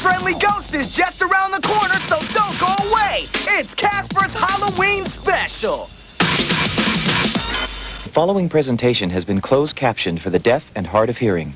friendly ghost is just around the corner, so don't go away. It's Casper's Halloween Special. The following presentation has been closed captioned for the deaf and hard of hearing.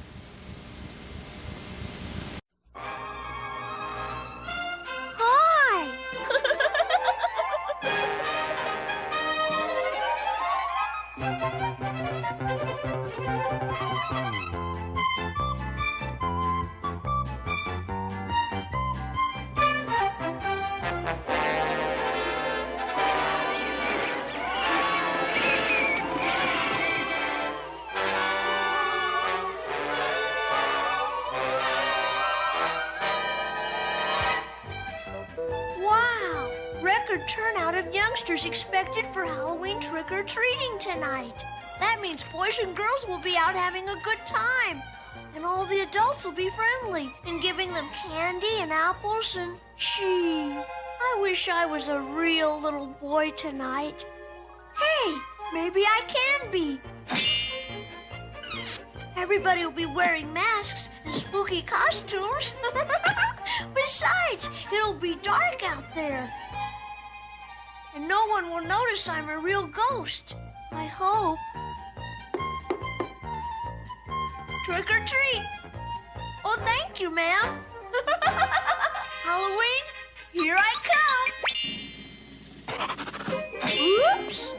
Wow! Record turnout of youngsters expected for Halloween trick-or-treating tonight. That means boys and girls will be out having a good time. And all the adults will be friendly and giving them candy and apples and... Gee, I wish I was a real little boy tonight. Hey, maybe I can be. Everybody will be wearing masks and spooky costumes. Besides, it'll be dark out there. And no one will notice I'm a real ghost. I hope. Trick or treat. Oh, thank you, ma'am. Halloween, here I come. Oops.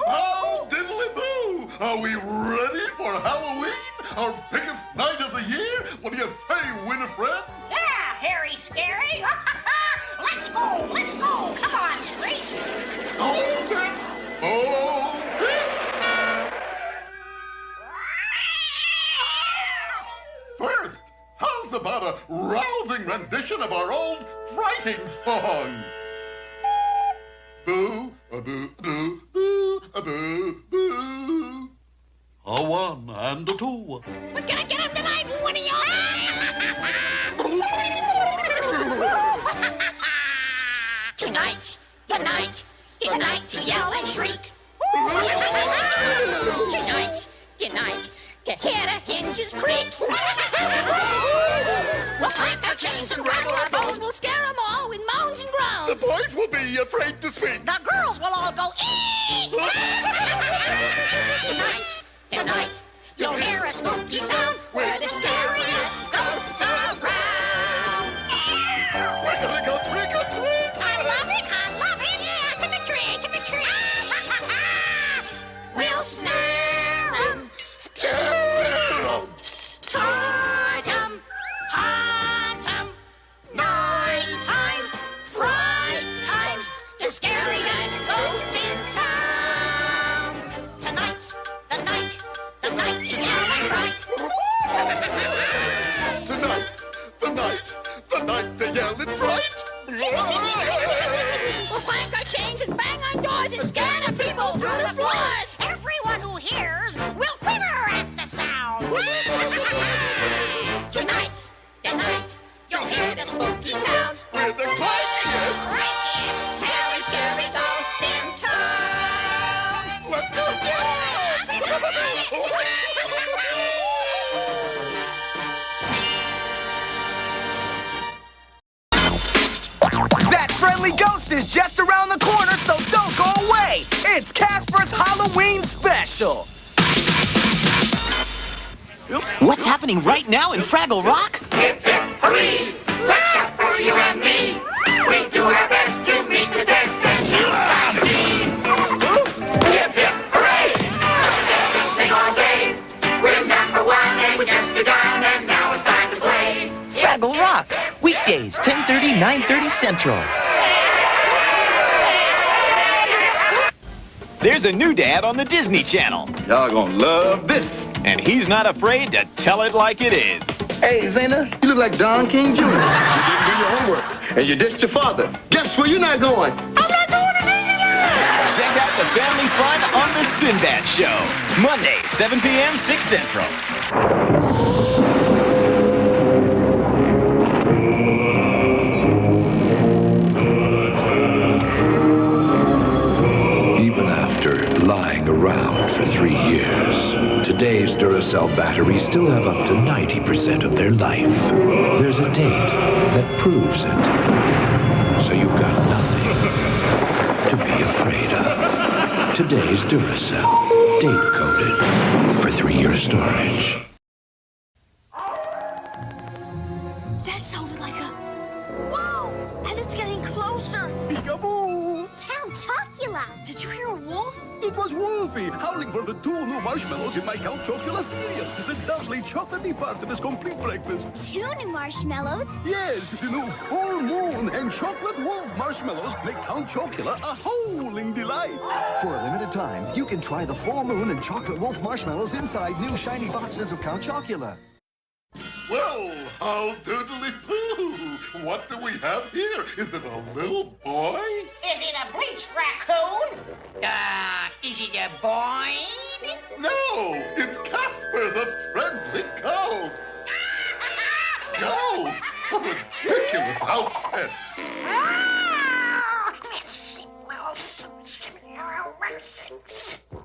Oh, diddly-boo! Are we ready for Halloween? Our biggest night of the year? What do you say, Winifred? Yeah, Harry Scary. Let's go, let's go. Come on, Street. Hold it! Hold it! First, how's about a rousing rendition of our old frighting song? Boo, a boo, boo, boo, a boo, boo. A one and a two. We're gonna get him tonight, one of you. Tonight's the night to yell and shriek. Tonight's the night to hear the hinges creak. We'll clank our chains and rattle our bones. We'll scare them all with moans and groans. The boys will be afraid to speak. The girls will all go, ee! Tonight's the night you'll hear a spooky sound where the scariest ghosts are around. We're gonna go trick or treat. I love it, I love it. Yeah, trick or treat, trick or treat. We'll snare 'em, scare 'em, taunt 'em, haunt 'em. 9 times, fright times, the scariest ghost in town. Tonight's the night to yell and fright. Tonight, the night to yell in fright. We'll clank our chains and bang on doors and scare the people through the floors. Everyone who hears will quiver at the sound. Tonight's the night you'll hear the spooky sounds. We're the clankiest. Crankiest, scary ghosts in town. Let's go. That friendly ghost is just around the corner, so don't go away. It's Casper's Halloween Special. What's happening right now in Fraggle Rock? Hip, hip, hooray! Watch out for you and me. We do our best to meet the test, and you and me. Hip, hip, hooray! Sing all day. We're number one and we just begun, and now it's time to play. Fraggle Rock, weekdays, 10:30, 9:30 Central. There's a new dad on the Disney Channel, Y'all gonna love this. and he's not afraid to tell it like it is. Hey, Zena, you look like Don King Jr. You didn't do your homework, and you ditched your father. Guess where you're not going? I'm not going to Disneyland! Check out the family fun on The Sinbad Show, Monday, 7 p.m., 6 Central. Even after lying around for 3 years, today's Duracell batteries still have up to 90% of their life. There's a date that proves it. So you've got nothing to be afraid of. Today's Duracell, date-coded for 3-year storage. That sounded like a... Whoa! And it's getting closer. Peekaboo! Count Chocula. Did you hear a wolf? It was Wolfie howling for the 2 new marshmallows in my Count Chocula cereal. The Dovely chocolatey part of this complete breakfast. 2 new marshmallows? Yes, the new full moon and chocolate wolf marshmallows make Count Chocula a howling delight. For a limited time, you can try the full moon and chocolate wolf marshmallows inside new shiny boxes of Count Chocula. Well, how doodly-poo! What do we have here? Is it a little boy? Is it a bleached raccoon? Is it a boy? No, it's Casper the friendly ghost. Ghost? What a ridiculous outfit.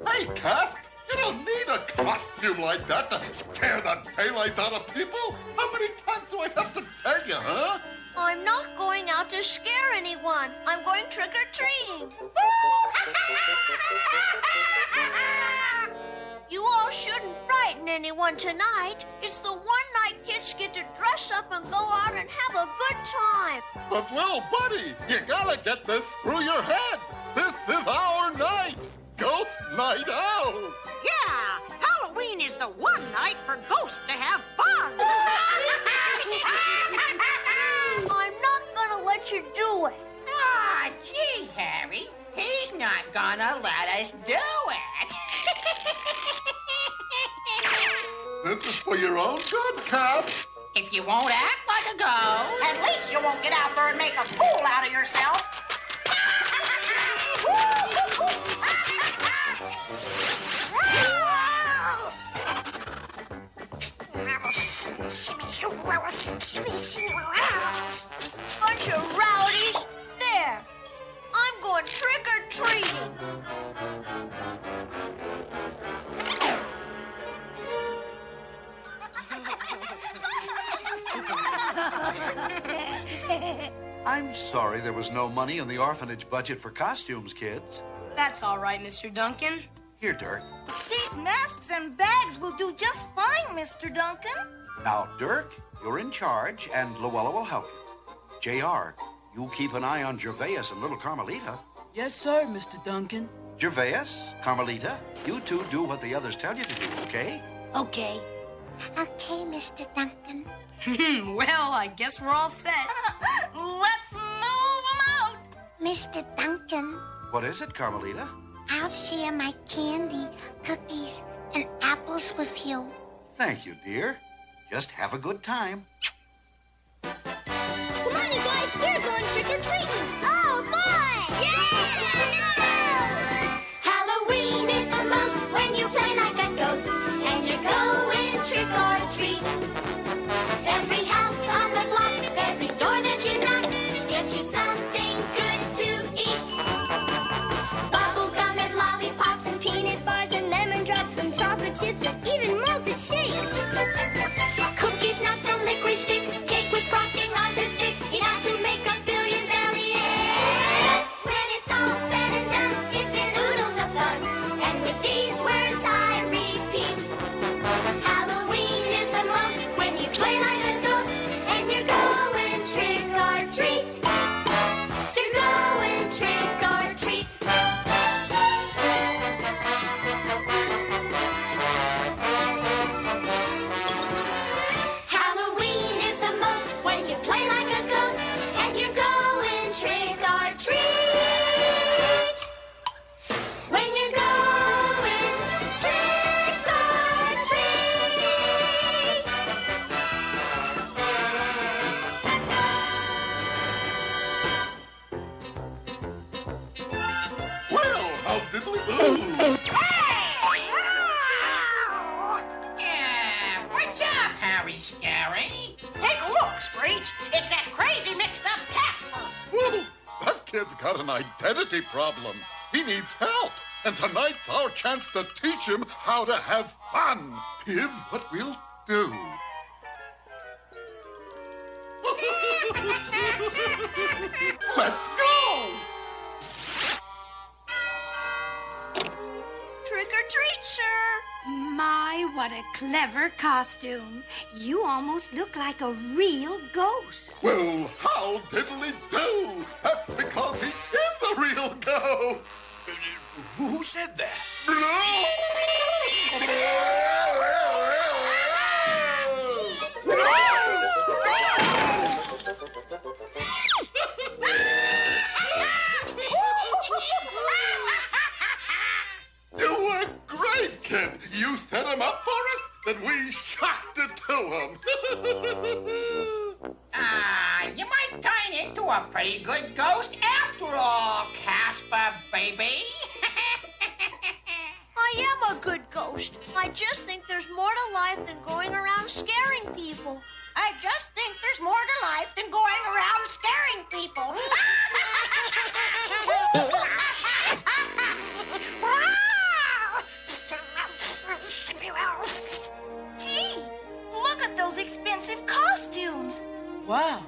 Hey, Cas, you don't need a costume like that to scare the daylights out of people. How many times do I have to tell you, huh? I'm not going out to scare anyone. I'm going trick-or-treating. You all shouldn't frighten anyone tonight. It's the one night kids get to dress up and go out and have a good time. But, well, buddy, you gotta get this through your head. This is our night. Ghost Night Out. Yeah, Halloween is the one night for ghosts to have fun. I'm not gonna let you do it. Ah, gee, Harry, he's not gonna let us do it. This is for your own good, Cas. If you won't act like a ghost, at least you won't get out there and make a fool out of yourself. Bunch of rowdies. There. I'm going trick-or-treating. I'm sorry there was no money in the orphanage budget for costumes, kids. That's all right, Mr. Duncan. Here, Dirk. These masks and bags will do just fine, Mr. Duncan. Now, Dirk, you're in charge, and Luella will help you. JR, you keep an eye on Gervais and little Carmelita. Yes, sir, Mr. Duncan. Gervais, Carmelita, you two do what the others tell you to do, okay? Okay. Okay, Mr. Duncan. Well, I guess we're all set. Let's move them out. Mr. Duncan, What is it, Carmelita? I'll share my candy, cookies, and apples with you. Thank you, dear. Just have a good time. Come on, you guys, we're going trick-or-treating. Oh, boy! Yeah! Halloween is the most when you play like a ghost, and you're going trick-or-treat. Every house on the block, every door that you knock, gets you something good to eat. Bubble gum and lollipops and peanut bars and lemon drops and chocolate chips and even malted shakes. Cookies, nuts, a licorice stick, cake with frosting on the stick, enough to make a billion belly aches. When it's all said and done, it's been oodles of fun. And with these words I repeat, Halloween is the most when you play like a ghost and you're going trick or treat. You're going trick or treat. Halloween is the most when you play like a ghost and you're going trick or treat. When you're going trick or treat. Well, how diddly-boo. Yeah, what's up, Harry Scary? Take a look, Screech. It's that crazy mixed up Casper. Woo, that kid's got an identity problem. He needs help. And tonight's our chance to teach him how to have fun. Here's what we'll do. Let's go! Trick or treat, sir. My, what a clever costume. You almost look like a real ghost. Well, how diddly do? That's because he is a real ghost. Who said that? You were great, kid. You set him up for us, then we shocked it to him. You might turn into a pretty good ghost after all, Casper, baby. I am a good ghost. I just think there's more to life than going around scaring people. I just think there's more to life than going around scaring people. Gee, look at those expensive costumes. Wow,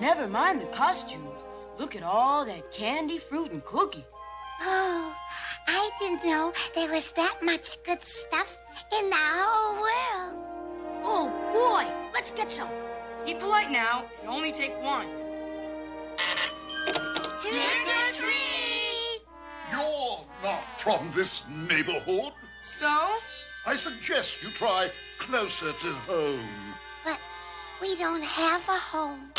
never mind the costumes. Look at all that candy, fruit, and cookies. Oh, I didn't know there was that much good stuff in the whole world. Oh, boy, let's get some. Be polite now and only take one. Trick or treat! You're not from this neighborhood. So? I suggest you try closer to home. But we don't have a home.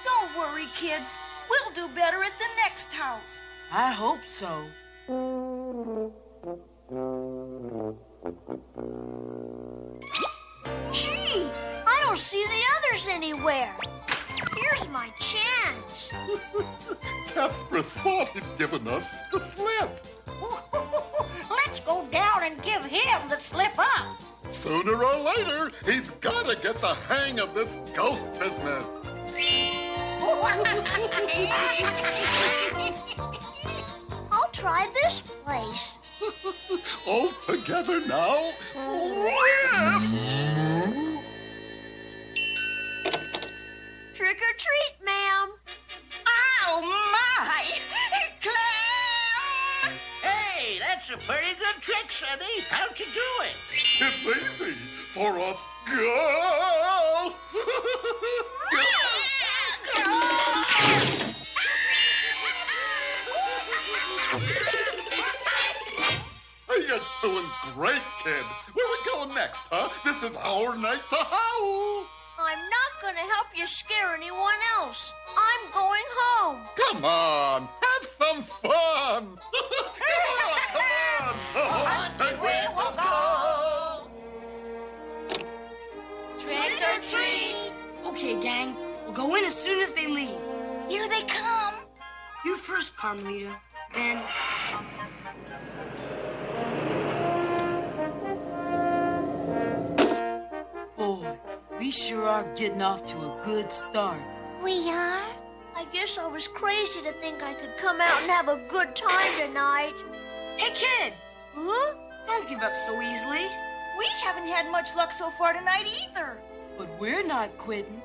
Don't worry, kids. We'll do better at the next house. I hope so. Gee, I don't see the others anywhere. Here's my chance. Casper thought he'd given us the slip. Let's go down and give him the slip up. Sooner or later, he's got to get the hang of this ghost business. I'll try this place. All together now. Lift! Trick or treat, ma'am. Oh, my! Clam! Hey, that's a pretty good trick, Sonny. How'd you do it? It's easy for us ghosts. You're doing great, kid. Where we going next, huh? This is our night to howl. I'm not going to help you scare anyone else. I'm going home. Come on, have some fun. Come on. We will go. Trick or treat. Okay, gang. We'll go in as soon as they leave. Here they come. You first, Carmelita. Then... Boy, we sure are getting off to a good start. We are? I guess I was crazy to think I could come out and have a good time tonight. Hey, kid! Huh? Don't give up so easily. We haven't had much luck so far tonight either. But we're not quitting.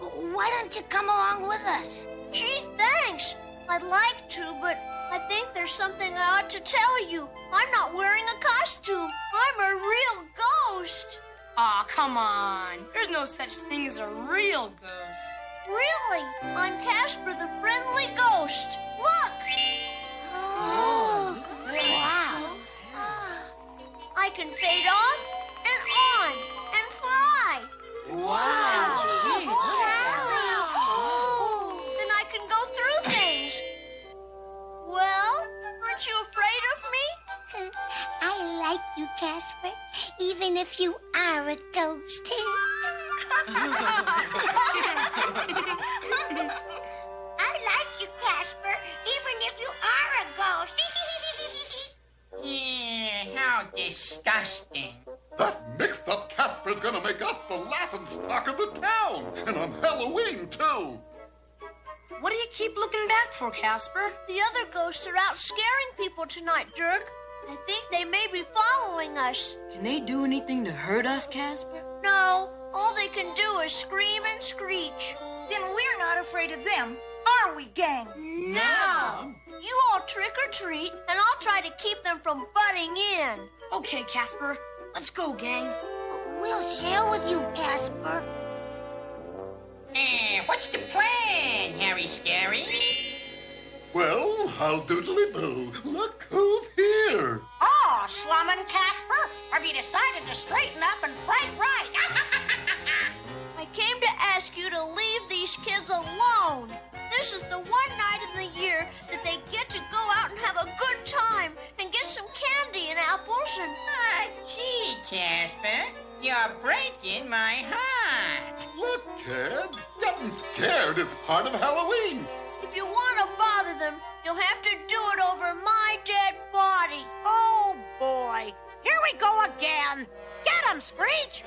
Why don't you come along with us? Gee, thanks. I'd like to, but I think there's something I ought to tell you. I'm not wearing a costume. I'm a real ghost. Aw, come on. There's no such thing as a real ghost. Really? I'm Casper the Friendly Ghost. Look! Oh, wow. I can fade off and on and fly. Wow. Gee, Then I can go through things. Well, aren't you afraid of me? I like you, Casper, even if you are a ghost. I like you, Casper, even if you are a ghost. Yeah, how disgusting. That mixed-up Casper's gonna make us the laughing stock of the town, and on Halloween too. What do you keep looking back for, Casper? The other ghosts are out scaring people tonight, Dirk. I think they may be following us. Can they do anything to hurt us, Casper? No, all they can do is scream and screech. Then we're not afraid of them, are we, gang? No! You all trick or treat, and I'll try to keep them from butting in. Okay, Casper. Let's go, gang. We'll share with you, Casper. What's the plan, Harry Scary? Well, how doodly-boo. Look who's here. Oh, Slum and Casper, have you decided to straighten up and fight right? I came to ask you to leave these kids alone. This is the one night in the year that they get to go out and have a good time and get some candy and apples and... Gee, Casper, you're breaking my heart. Look, kid, getting scared is part of Halloween. If you want to bother them, you'll have to do it over my dead body. Oh, boy. Here we go again. Get him, Screech.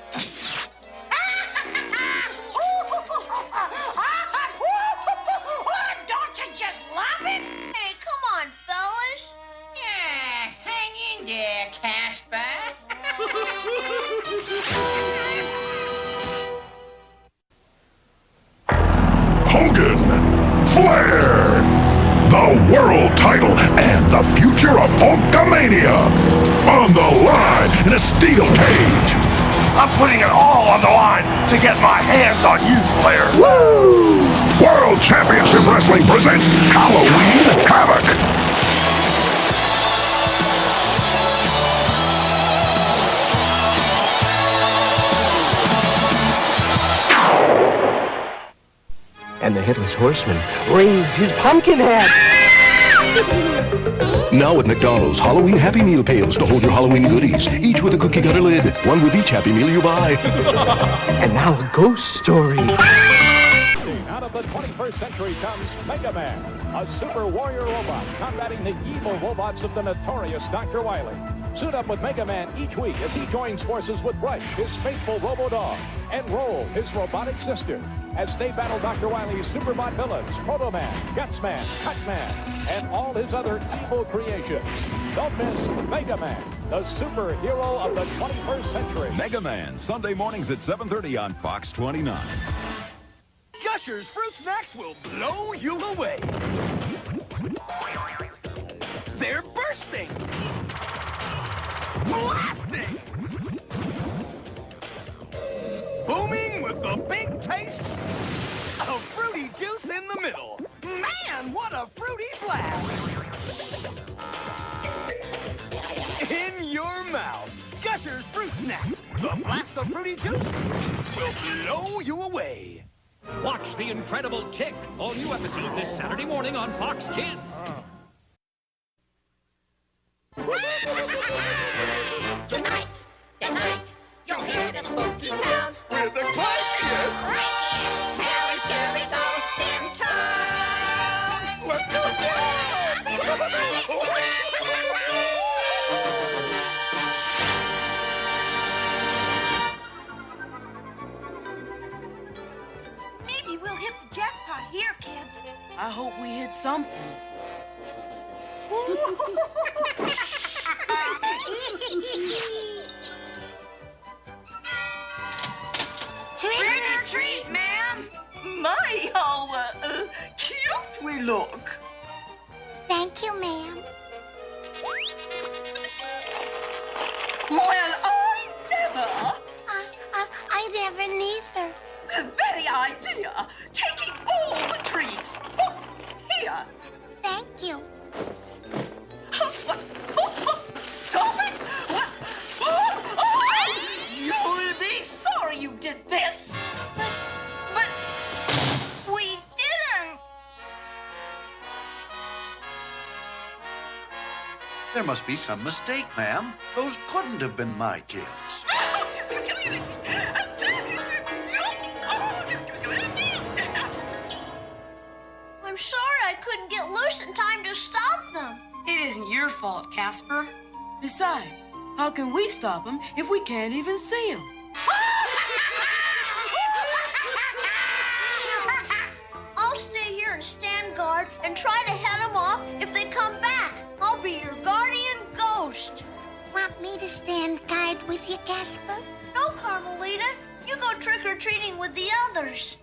Don't you just love it? Hey, come on, fellas. Yeah, hang in there, Casper. Hogan, Flair, the world title and the future of Hulkamania on the line in a steel cage. I'm putting it all on the line to get my hands on you, Flair. Woo! World Championship Wrestling presents Halloween Havoc. And the Headless Horseman raised his pumpkin hat. Now at McDonald's, Halloween Happy Meal pails to hold your Halloween goodies, each with a cookie cutter lid, one with each Happy Meal you buy. And now a ghost story. Out of the 21st century comes Mega Man, a super warrior robot combating the evil robots of the notorious Dr. Wily. Suit up with Mega Man each week as he joins forces with Rush, his faithful Robo-Dog, and Roll, his robotic sister, as they battle Dr. Wily's Superbot villains, Proto-Man, Guts-Man, Cut-Man, and all his other evil creations. Don't miss Mega Man, the superhero of the 21st century. Mega Man, Sunday mornings at 7:30 on Fox 29. Gushers Fruit Snacks will blow you away. They're bursting. Blasting. Booming with a big taste of fruity juice in the middle. Man, what a fruity blast. In your mouth. Gushers Fruit Snacks. The blast of fruity juice will blow you away. Watch The Incredible Chick, all new episode this Saturday morning on Fox Kids. Tonight, you'll hear the spooky sounds. We're the craziest, Harry Scary Ghosts in town. Let's go Maybe we'll hit the jackpot here, kids. I hope we hit something. Trick or treat, ma'am. My, how cute we look. Thank you, ma'am. Well, I never. I never neither. The very idea. Taking all the treats. Oh, here. Thank you. Stop it! You'll be sorry you did this. But we didn't. There must be some mistake, ma'am. Those couldn't have been my kids. I'm sorry I couldn't get loose in time to stop them. It isn't your fault, Casper. Besides, how can we stop them if we can't even see them? I'll stay here and stand guard and try to head them off if they come back. I'll be your guardian ghost. Want me to stand guard with you, Casper? No, Carmelita. You go trick-or-treating with the others.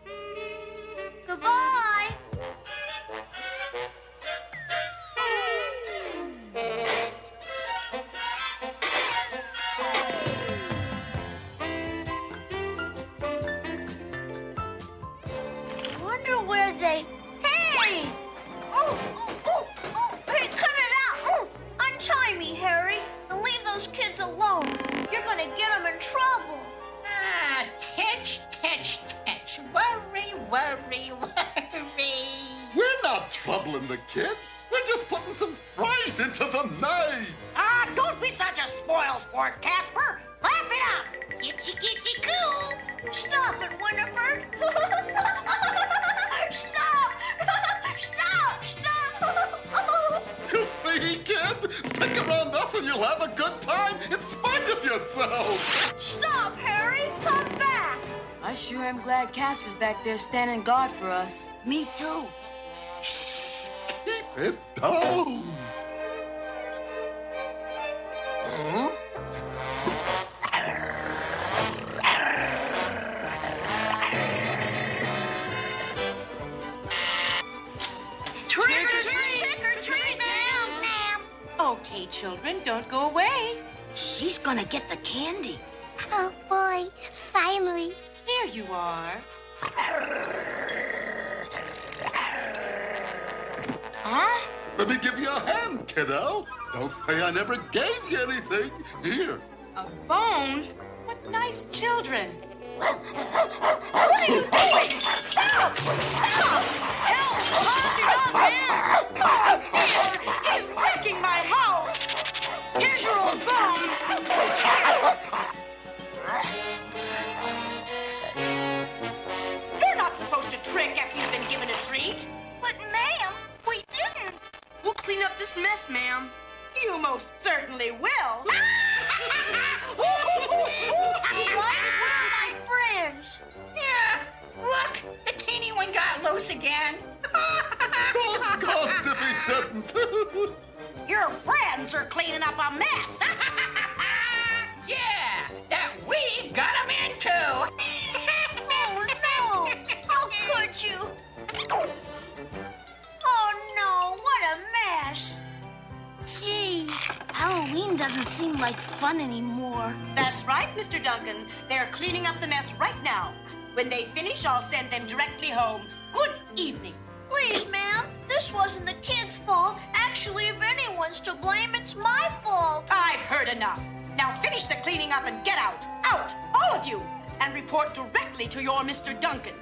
Goodbye. Wonder where they... Hey! Oh! Hey, cut it out! Oh, untie me, Harry, and leave those kids alone. You're gonna get them in trouble. Ah, titch. Worry. We're not troubling the kid. We're just putting some fright into the night. Ah, don't be such a spoil sport, Casper. Laugh it up. Gitsy cool. Stop it, Winifred. Stop. You see, kid? Stick around us and you'll have a good time in spite of yourself. Stop, Harry. Come back. I sure am glad Casper's back there standing guard for us. Me too. Keep it down. Huh? Trick or treat, ma'am. Okay, children, don't go away. She's gonna get the candy. Oh, boy. Finally. Here you are. Huh? Let me give you a hand, kiddo. Don't say I never gave you anything. Here. A bone? What nice children. What are you doing? Stop! Help! Calm down, man! He's wrecking my house. Here's your old bone. You're not supposed to trick after you've been given a treat. But, ma'am, we didn't. We'll clean up this mess, ma'am. You most certainly will. Where are my friends? Yeah, look, the teeny one got loose again. God, if he didn't. Your friends are cleaning up a mess. Yeah, that we got them in too. Oh, no. How could you? Oh, no. What a mess. Gee, Halloween doesn't seem like fun anymore. That's right, Mr. Duncan. They're cleaning up the mess right now. When they finish, I'll send them directly home. Good evening. Please, ma'am. This wasn't the kids' fault. Actually, if anyone's to blame, it's my fault. I've heard enough. Now finish the cleaning up and get out. Out, all of you. And report directly to your Mr. Duncan.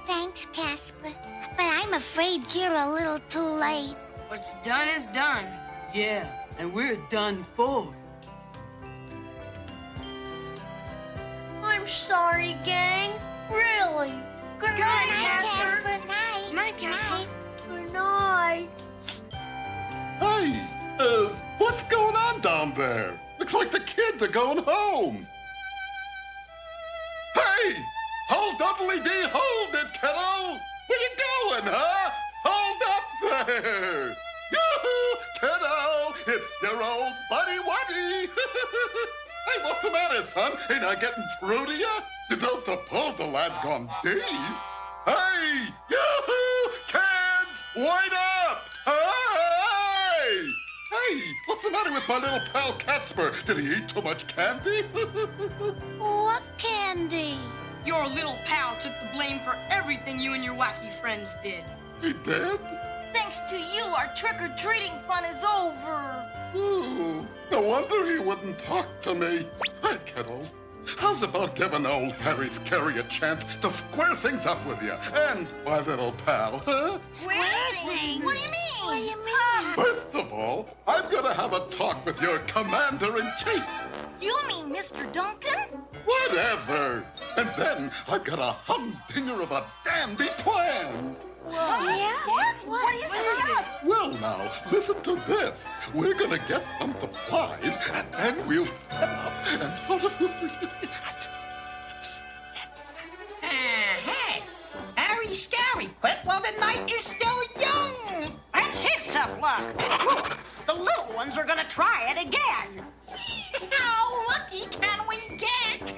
Thanks, Casper. But I'm afraid you're a little too late. What's done is done. Yeah, and we're done for. I'm sorry, gang. Really. Good night, Casper. Good night. Good night, Casper. Good night. Hey, what's going on down there? Looks like the kids are going home. Hey, hold uppity-dee, hold it, kiddo. Where you going, huh? Hold up there. Yoo-hoo, kiddo, it's your old buddy-waddy. Hey, what's the matter, son? Ain't I getting through to you? You don't suppose the lad's gone deep? Hey, yoo-hoo, kids, wait up! Hey! Hey, what's the matter with my little pal Casper? Did he eat too much candy? What candy? Your little pal took the blame for everything you and your wacky friends did. He did? Thanks to you, our trick-or-treating fun is over. Ooh, no wonder he wouldn't talk to me. Hey, kiddo, how's about giving old Harry Scary a chance to square things up with you and my little pal, huh? Square things? What do you mean? What do you mean? First of all, I'm gonna have a talk with your commander-in-chief. You mean Mr. Duncan? Whatever. And then I've got a humdinger of a dandy plan. Yeah? What is it? Well, now, listen to this. We're gonna get some supplies, and then we'll set up and sort of... Hey, Harry Scary, quit while the night is still young. luck. Look, the little ones are gonna try it again. How lucky can we get?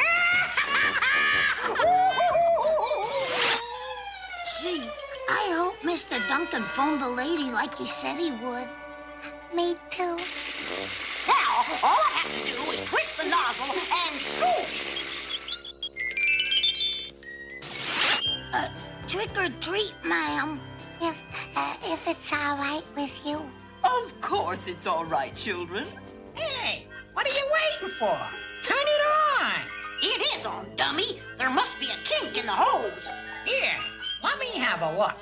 Gee, I hope Mr. Duncan phoned the lady like he said he would. Me too. Now, all I have to do is twist the nozzle and swoosh. Trick or treat, ma'am. If it's all right with you. Of course it's all right, children. Hey, what are you waiting for? Turn it on. It is on, dummy. There must be a kink in the hose. Here, let me have a look.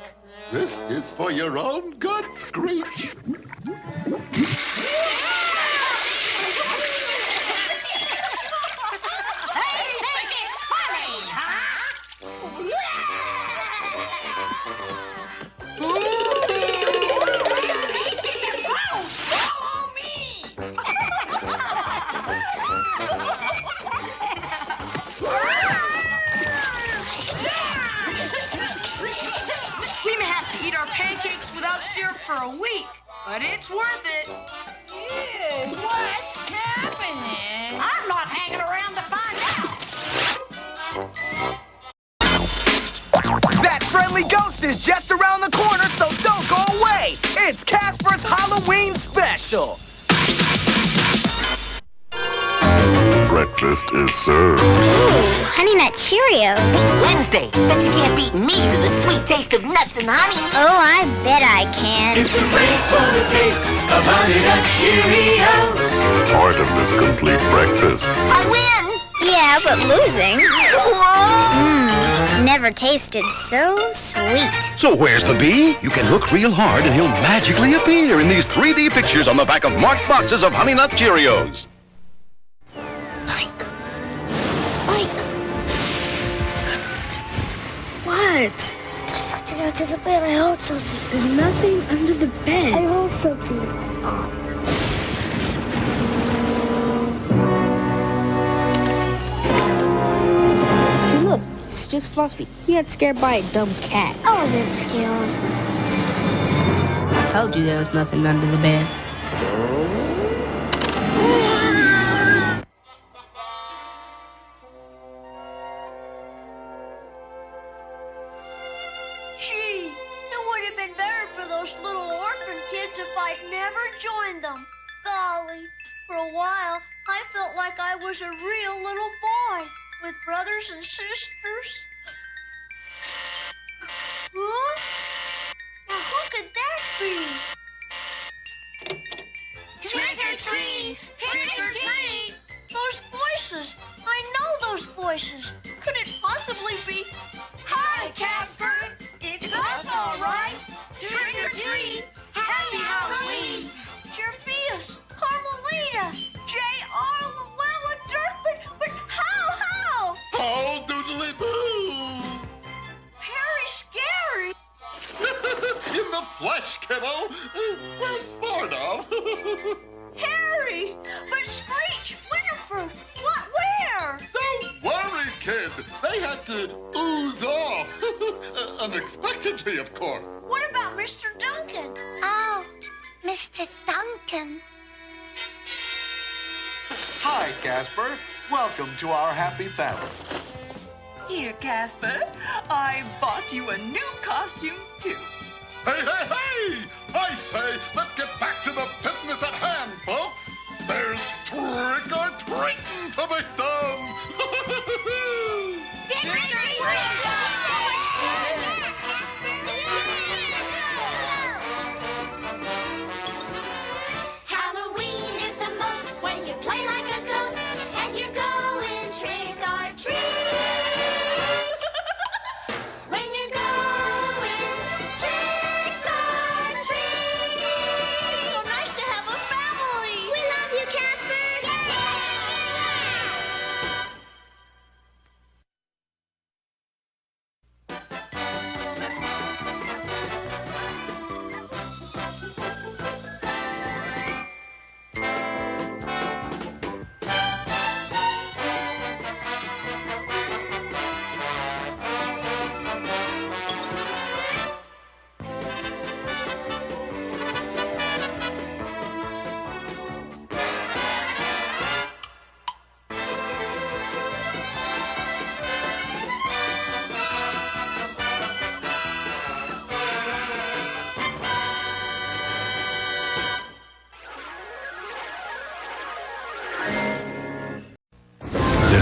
This is for your own good, Screech. They think it's funny, huh? Gross! Follow me! We may have to eat our pancakes without syrup for a week, but it's worth it. Ew, what's happening? I'm not hanging around to find out. That friendly ghost is just around the corner, so don't go away. It's Casper's Halloween special. Breakfast is served. Ooh, Honey Nut Cheerios. Wednesday. Bet you can't beat me to the sweet taste of nuts and honey. Oh, I bet I can. It's a race for the taste of Honey Nut Cheerios. Part of this complete breakfast. I win! Yeah, but losing. Whoa! Never tasted so sweet. So where's the bee? You can look real hard and he'll magically appear in these 3D pictures on the back of marked boxes of Honey Nut Cheerios. What? There's something under the bed. I heard something. There's nothing under the bed. I heard something. See, look, it's just Fluffy. He got scared by a dumb cat. I wasn't scared. I told you there was nothing under the bed. Gee, it would have been better for those little orphan kids if I'd never joined them. Golly, for a while, I felt like I was a real little boy with brothers and sisters. Huh? Now, who could that be? Trick or treat! Trick or treat! Those voices! I know those voices! Could it possibly be... Hi, Casper! It's us, all right! Trick or treat! Happy Halloween! Jervius! Carmelita! J.R. Llewellyn Durkin! But how? Oh, doodly boo! Harry Scary! In the flesh, kiddo! Well, sort of. Harry! But Screech! Winifred! What? Where? Don't worry, kid. They had to ooze off. Unexpectedly, of course. What about Mr. Duncan? Oh, Mr. Duncan. Hi, Casper. Welcome to our happy family. Here, Casper, I bought you a new costume, too. Hey, hey, hey! I say, let's get back to the business at hand, folks. There's trick or treating to be done. Trick or treat! So much fun! Halloween is the most when you play like a ghost and you're going trick or treat. When you're going trick or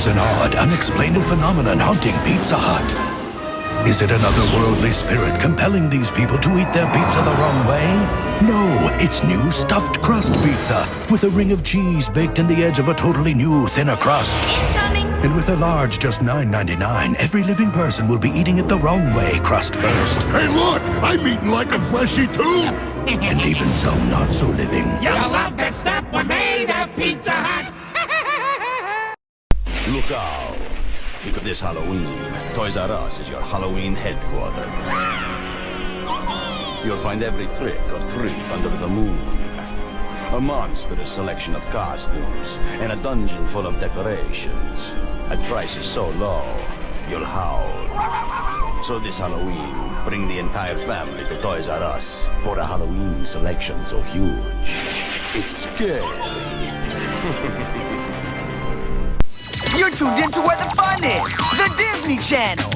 There's an odd, unexplained phenomenon haunting Pizza Hut. Is it another worldly spirit compelling these people to eat their pizza the wrong way? No, it's new stuffed crust pizza with a ring of cheese baked in the edge of a totally new, thinner crust. Incoming! And with a large just $9.99, every living person will be eating it the wrong way, crust first. Hey, look! I'm eating like a fleshy tooth! And even some not so living. You'll love the stuff we made of Pizza Hut. Look out. Because this Halloween, Toys R Us is your Halloween headquarters. You'll find every trick or treat under the moon. A monstrous selection of costumes and a dungeon full of decorations at prices so low, you'll howl. So this Halloween, bring the entire family to Toys R Us for a Halloween selection so huge. It's scary. You're tuned into where the fun is, the Disney Channel.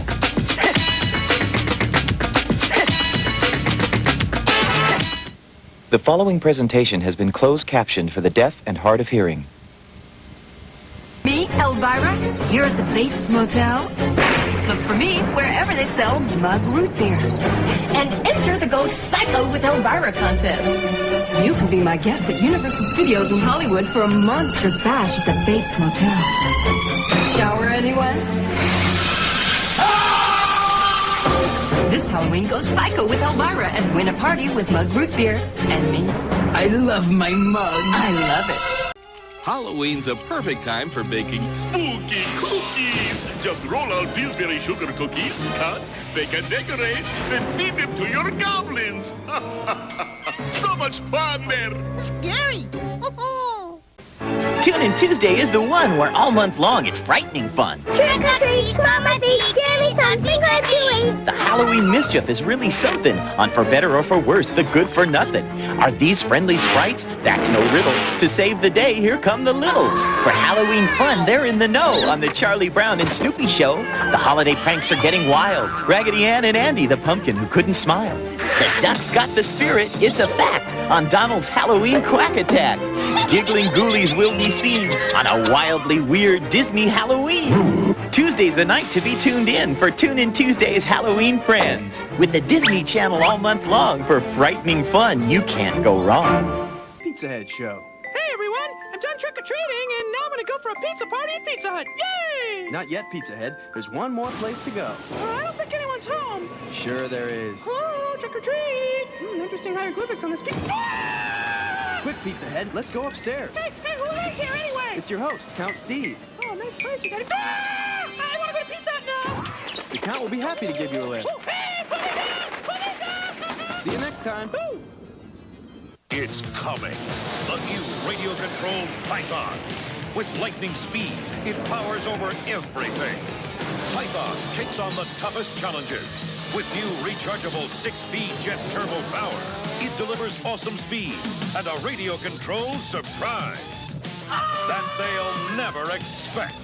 The following presentation has been closed captioned for the deaf and hard of hearing. Me, Elvira, here at the Bates Motel. Look for me wherever they sell mug root beer. And enter the Go Psycho with Elvira contest. You can be my guest at Universal Studios in Hollywood for a monstrous bash at the Bates Motel. Shower, anyone? This Halloween, go psycho with Elvira and win a party with mug root beer and me. I love my mug. I love it. Halloween's a perfect time for baking spooky cookies. Just roll out Pillsbury sugar cookies, cut, bake and decorate, then feed them to your goblins. So much fun there. Scary. Tune in Tuesday is the one where all month long it's frightening fun. Trick or treat, Mama, be give me something good to eat. The Halloween mischief is really something. On For Better or For Worse, the good for nothing. Are these friendly sprites? That's no riddle. To save the day, here come the littles. For Halloween fun, they're in the know on the Charlie Brown and Snoopy show. The holiday pranks are getting wild. Raggedy Ann and Andy, the pumpkin who couldn't smile. The ducks got the spirit, it's a fact, on Donald's Halloween Quack Attack. Giggling ghoulies will be seen on a wildly weird Disney Halloween. Tuesday's the night to be tuned in for Tune In Tuesday's Halloween Friends. With the Disney Channel all month long for frightening fun you can't go wrong. Pizza Head Show. Hey everyone, I'm done trick-or-treating and now I'm gonna go for a pizza party at Pizza Hut. Yay! Not yet, Pizza Head. There's one more place to go. I don't think anyone's home. Sure there is. Hello, trick-or-treat. Interesting hieroglyphics on this pizza. Quick, Pizza Head, let's go upstairs. Hey, who lives here anyway? It's your host, Count Steve. Oh, nice place you got it. I want to go to Pizza Hut now. The Count will be happy to give you a lift. Oh, hey, put me down! Put me down! See you next time. Ooh. It's coming. The new radio-controlled Python. With lightning speed, it powers over everything. Python takes on the toughest challenges. With new rechargeable 6-speed jet turbo power, it delivers awesome speed and a radio-controlled surprise that they'll never expect.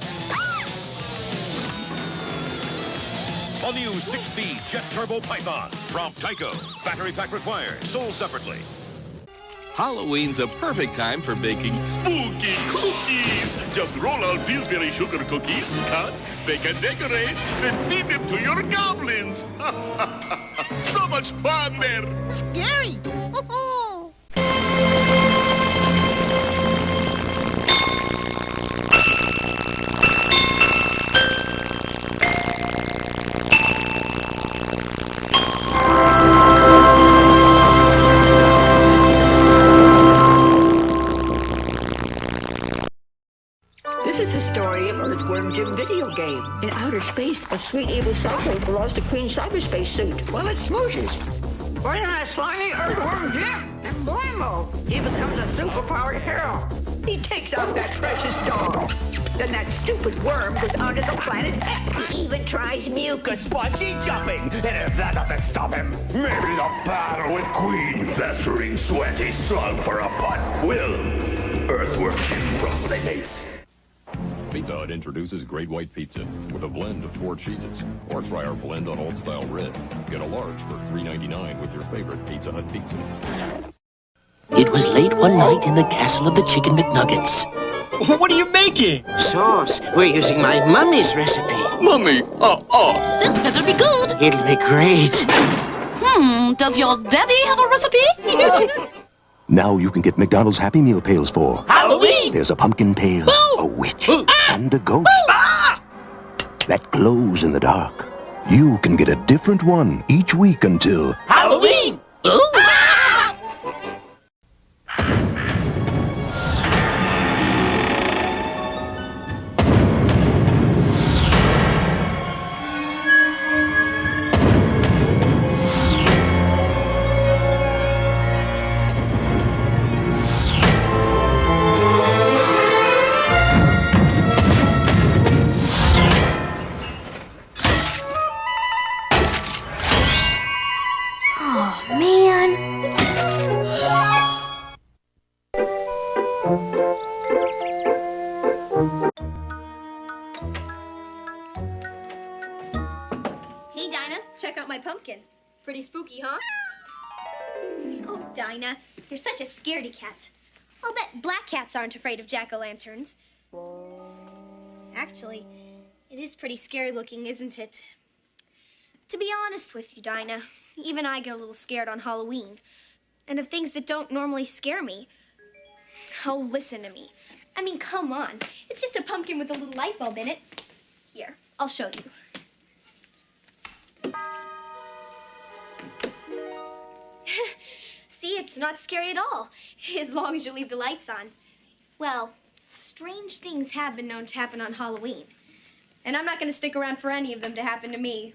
A new 6-speed jet turbo Python from Tyco. Battery pack required, sold separately. Halloween's a perfect time for baking spooky cookies. Just roll out Pillsbury sugar cookies, cut, bake and decorate, then feed them to your goblins. So much fun there. Scary. This is the story of Earthworm Jim video game. In outer space, a sweet evil cyborg lost a Queen cyberspace suit while it smooshes. Fighting that slimy Earthworm Jim, and blammo, he becomes a superpowered hero. He takes out that precious dog. Then that stupid worm goes onto the planet. He even tries mucus spongy jumping. And if that doesn't stop him, maybe the battle with Queen festering sweaty sulfur a butt will. Earthworm Jim ruminates. Pizza Hut introduces Great White Pizza with a blend of 4 cheeses. Or try our blend on Old Style Red. Get a large for $3.99 with your favorite Pizza Hut pizza. It was late one night in the castle of the Chicken McNuggets. What are you making? Sauce. We're using my mummy's recipe. Mummy, This better be good. It'll be great. Does your daddy have a recipe? Now you can get McDonald's Happy Meal pails for Halloween! There's a pumpkin pail, a witch, and a ghost that glows in the dark. You can get a different one each week until Halloween! Oh, man. Hey, Dinah, check out my pumpkin. Pretty spooky, huh? Oh, Dinah, you're such a scaredy cat. I'll bet black cats aren't afraid of jack-o'-lanterns. Actually, it is pretty scary looking, isn't it? To be honest with you, Dinah, even I get a little scared on Halloween. And of things that don't normally scare me. Oh, listen to me. I mean, come on. It's just a pumpkin with a little light bulb in it. Here, I'll show you. See, it's not scary at all, as long as you leave the lights on. Well, strange things have been known to happen on Halloween. And I'm not going to stick around for any of them to happen to me.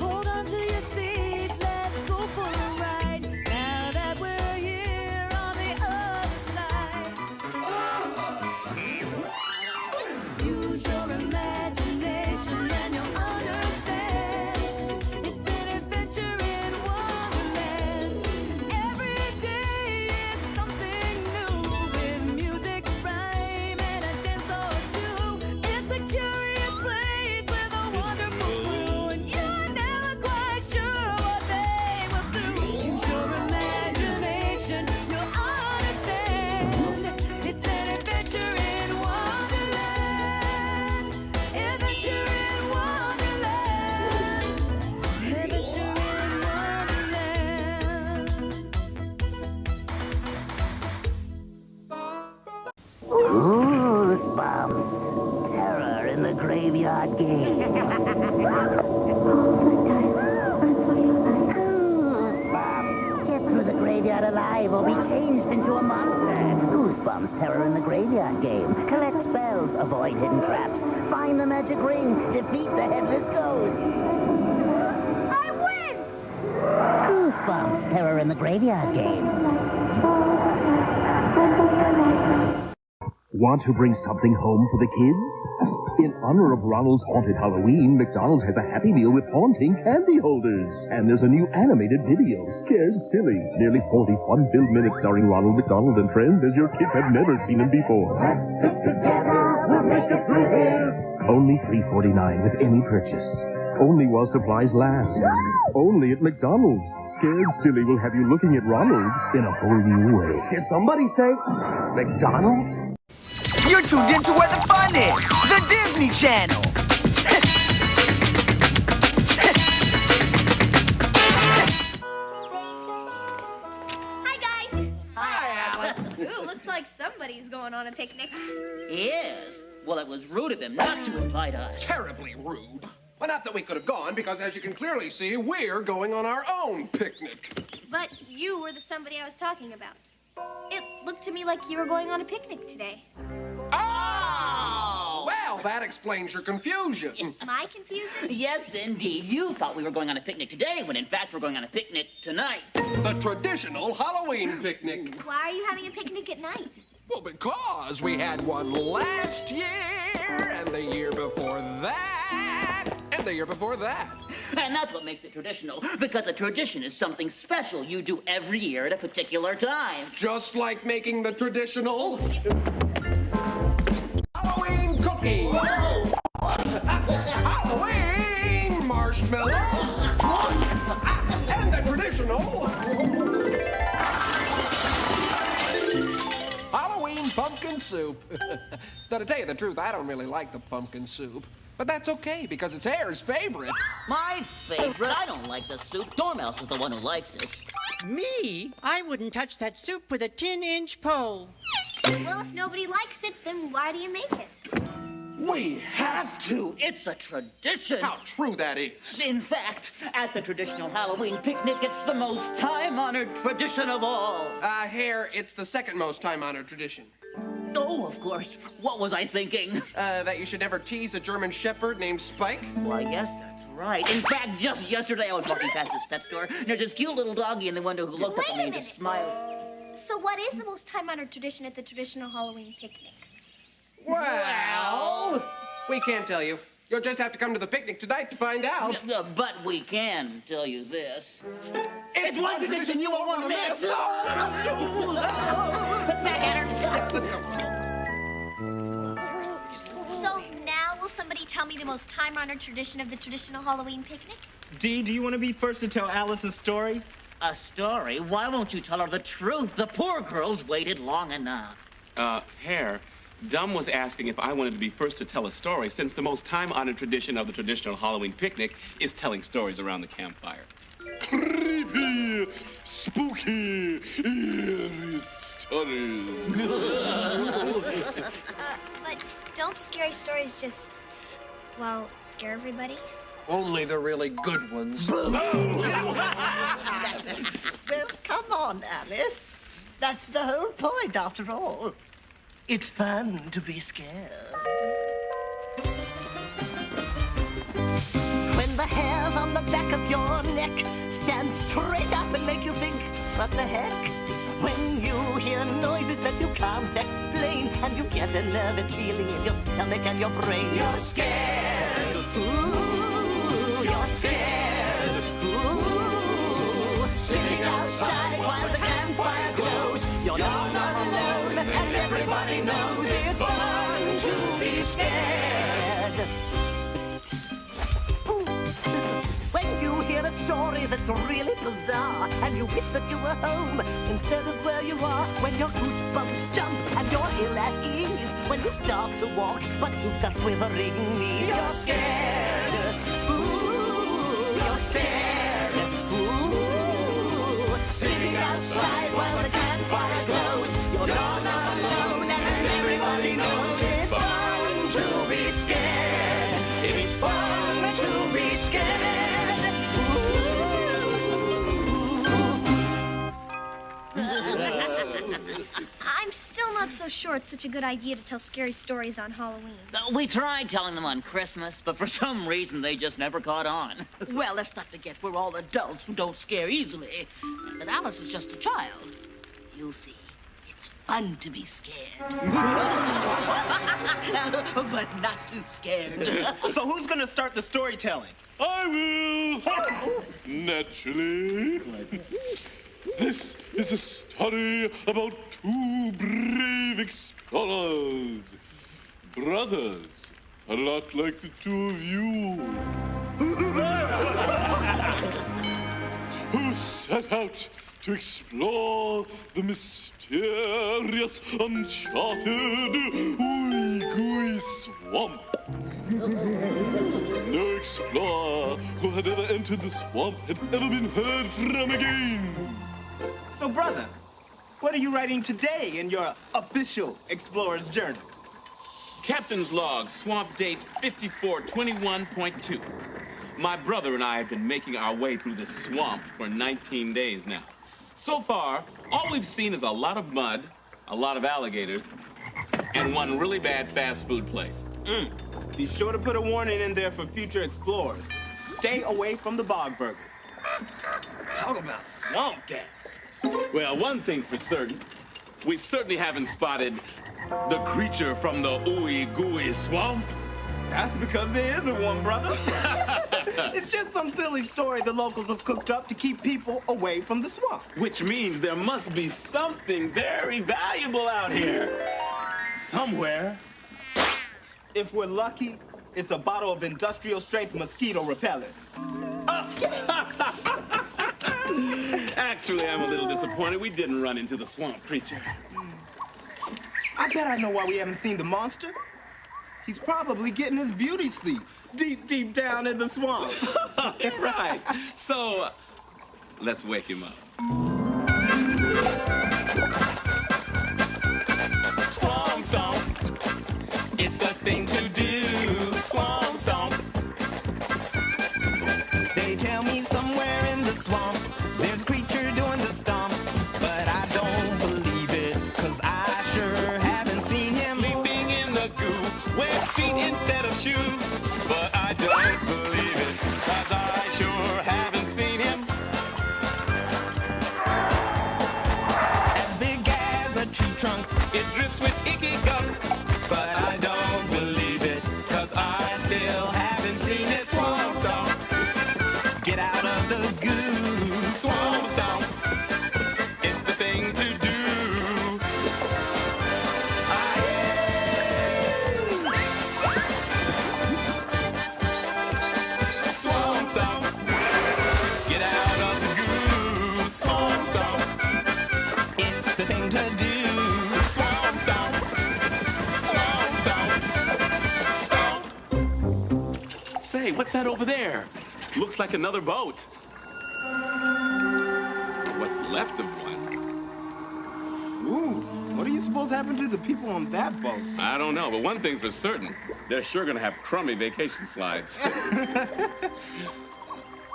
Hold on to your seat, let's go for a ride. Now that we're here on the other side. Use your imagination and you'll understand. It's an adventure in Wonderland. Every day is something new. With music, rhyme, and a dance or two. It's a curious place with a wonderful crew. And you're never quite sure what they will do. Use your imagination, you'll understand. It's an adventure in Wonderland. Adventure in Wonderland. Adventure in Wonderland. Goosebumps. Terror in the graveyard game. Goosebumps. Get through the graveyard alive or be changed into a monster. Goosebumps. Terror in the graveyard game. Collect bells. Avoid hidden traps. Find the magic ring. Defeat the headless ghost. I win! Goosebumps. Terror in the graveyard game. Want to bring something home for the kids? In honor of Ronald's Haunted Halloween, McDonald's has a Happy Meal with haunting candy holders. And there's a new animated video, Scared Silly. Nearly 40 fun-filled minutes starring Ronald McDonald and friends as your kids have never seen him before. Only $3.49 with any purchase. Only while supplies last. Only at McDonald's. Scared Silly will have you looking at Ronald in a whole new way. Did somebody say McDonald's? You're tuned into where the fun is, the Disney Channel. Hi, guys. Hi, Alice. Ooh, looks like somebody's going on a picnic. Yes. Well, it was rude of him not to invite us. Terribly rude. Well, not that we could have gone, because as you can clearly see, we're going on our own picnic. But you were the somebody I was talking about. It looked to me like you were going on a picnic today. Oh! Well, that explains your confusion. My confusion? Yes, indeed. You thought we were going on a picnic today, when in fact we're going on a picnic tonight. The traditional Halloween picnic. Why are you having a picnic at night? Well, because we had one last year, and the year before that, and the year before that. And that's what makes it traditional, because a tradition is something special you do every year at a particular time. Just like making the traditional Halloween cookies. own pumpkin soup. Though to tell you the truth, I don't really like the pumpkin soup. But that's okay, because it's Hare's favorite. My favorite? I don't like the soup. Dormouse is the one who likes it. Me? I wouldn't touch that soup with a 10-inch pole. Well, if nobody likes it, then why do you make it? We have to. It's a tradition. How true that is. In fact, at the traditional Halloween picnic, it's the most time-honored tradition of all. Hare, it's the second most time-honored tradition. Oh, of course. What was I thinking? That you should never tease a German Shepherd named Spike? Why, yes, that's right. In fact, just yesterday I was walking past this pet store, and there's this cute little doggy in the window who looked up at me and just smiled. So what is the most time-honored tradition at the traditional Halloween picnic? Well, we can't tell you. You'll just have to come to the picnic tonight to find out. But we can tell you this. It's one tradition you won't want to miss. Back at her. So now will somebody tell me the most time-honored tradition of the traditional Halloween picnic? Dee, do you want to be first to tell Alice a story? A story? Why won't you tell her the truth? The poor girl's waited long enough. Hare, Dum was asking if I wanted to be first to tell a story, since the most time-honored tradition of the traditional Halloween picnic is telling stories around the campfire. Creepy, spooky, eerie stories. But don't scary stories just, well, scare everybody? Only the really good ones. Well, come on, Alice. That's the whole point, after all. It's fun to be scared. When the hairs on the back of your neck stand straight up and make you think, what the heck? When you hear noises that you can't explain, and you get a nervous feeling in your stomach and your brain, you're scared. Ooh, you're scared. Ooh, sitting outside while the campfire glows, you're not alone, and everybody knows it's fun to be scared. When you hear a story that's really bizarre, and you wish that you were home instead of where you are, when your goosebumps jump and you're ill at ease, when you start to walk but you've got quivering knees, you're scared. Ooh, you're scared. Ooh, sitting outside while the campfire glows, you're not alone, and everybody knows it's fun to be scared. It's fun to be scared. I'm still not so sure it's such a good idea to tell scary stories on Halloween. We tried telling them on Christmas, but for some reason they just never caught on. Well, let's not forget we're all adults who don't scare easily. And Alice is just a child. You'll see. It's fun to be scared. But not too scared. So who's gonna start the storytelling? I will! Naturally. This is a story about two brave explorers. Brothers, a lot like the two of you. Who set out to explore the mysterious, uncharted Ooey-Gooey swamp. No explorer who had ever entered the swamp had ever been heard from again. So, brother, what are you writing today in your official explorer's journal? Captain's log, swamp date 5421.2. My brother and I have been making our way through this swamp for 19 days now. So far, all we've seen is a lot of mud, a lot of alligators, and one really bad fast food place. Be sure to put a warning in there for future explorers. Stay away from the bog burger. Talk about swamp gas. Well, one thing's for certain. We certainly haven't spotted the creature from the Ooey-Gooey swamp. That's because there isn't one, brother. It's just some silly story the locals have cooked up to keep people away from the swamp. Which means there must be something very valuable out here. Somewhere. If we're lucky, it's a bottle of industrial-strength mosquito repellent. Actually, I'm a little disappointed we didn't run into the swamp creature. I bet I know why we haven't seen the monster. He's probably getting his beauty sleep deep down in the swamp. Right. So, let's wake him up. Swamp stomp. It's the thing to do. Swamp stomp. They tell me somewhere in the swamp there's a creature doing the stomp, but I don't believe it, 'cause I sure haven't seen him. Sleeping in the goo with feet instead of shoes. But I don't believe it, 'cause I sure haven't seen him. As big as a tree trunk, it drips with icky gunk. But I don't believe it, 'cause I still haven't seen it. Swamp stomp. Get out of the goo. Swamp stomp. It's the thing to do. Swamp stomp. Get out of the goo. Swamp stomp. It's the thing to do. Swamp stomp. Swamp stomp. Stomp. Say, what's that over there? Looks like another boat. What's left of one? Ooh, what do you suppose happened to the people on that boat? I don't know, but one thing's for certain. They're sure gonna have crummy vacation slides.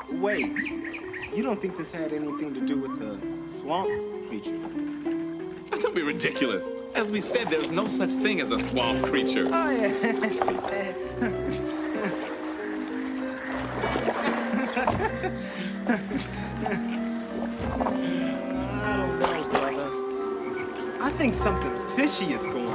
Wait, you don't think this had anything to do with the swamp creature? Don't be ridiculous. As we said, there's no such thing as a swamp creature. Oh, yeah. I don't know, brother. I think something fishy is going on.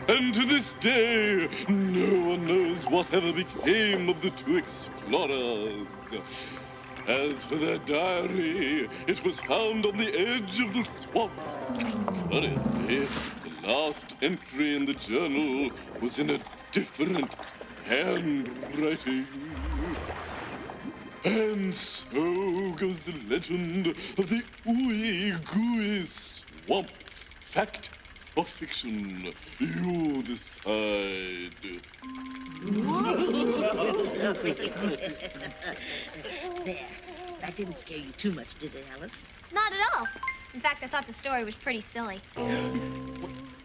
And to this day, no one knows whatever became of the two explorers. As for their diary, it was found on the edge of the swamp. Curiously, the last entry in the journal was in a different handwriting. And so goes the legend of the ooey gooey swamp. Fact or fiction, you decide. There. That didn't scare you too much, did it, Alice? Not at all. In fact, I thought the story was pretty silly.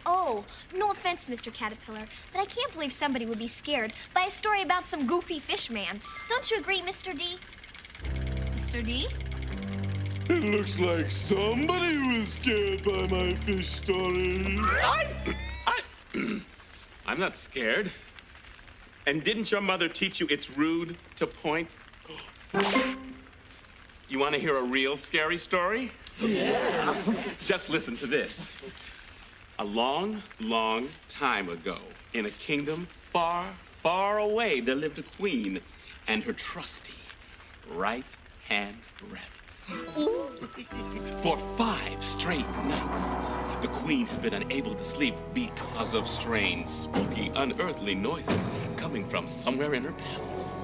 Oh, no offense, Mr. Caterpillar, but I can't believe somebody would be scared by a story about some goofy fish man. Don't you agree, Mr. D? Mr. D? It looks like somebody was scared by my fish story. I'm not scared. And didn't your mother teach you it's rude to point? You want to hear a real scary story? Yeah. Just listen to this. A long, long time ago, in a kingdom far, far away, there lived a queen and her trusty right-hand rabbit. For 5 straight nights, the queen had been unable to sleep because of strange, spooky, unearthly noises coming from somewhere in her palace.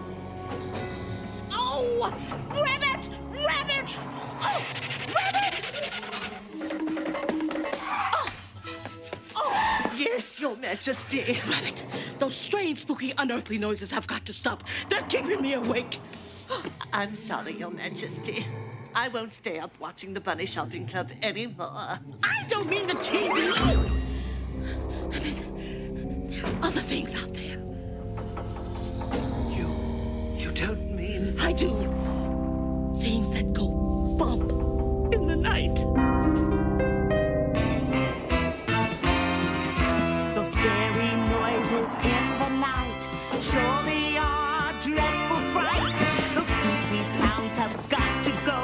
Oh! Rabbit! Rabbit! Oh! Rabbit! Oh! Yes, Your Majesty. Rabbit, those strange, spooky, unearthly noises have got to stop. They're keeping me awake. I'm sorry, Your Majesty. I won't stay up watching the Bunny Shopping Club anymore. I don't mean the TV. I mean, there are other things out there. You don't mean... I do. Things that go bump in the night. Those scary noises in the night surely are dreadful fright. Those spooky sounds have got to go.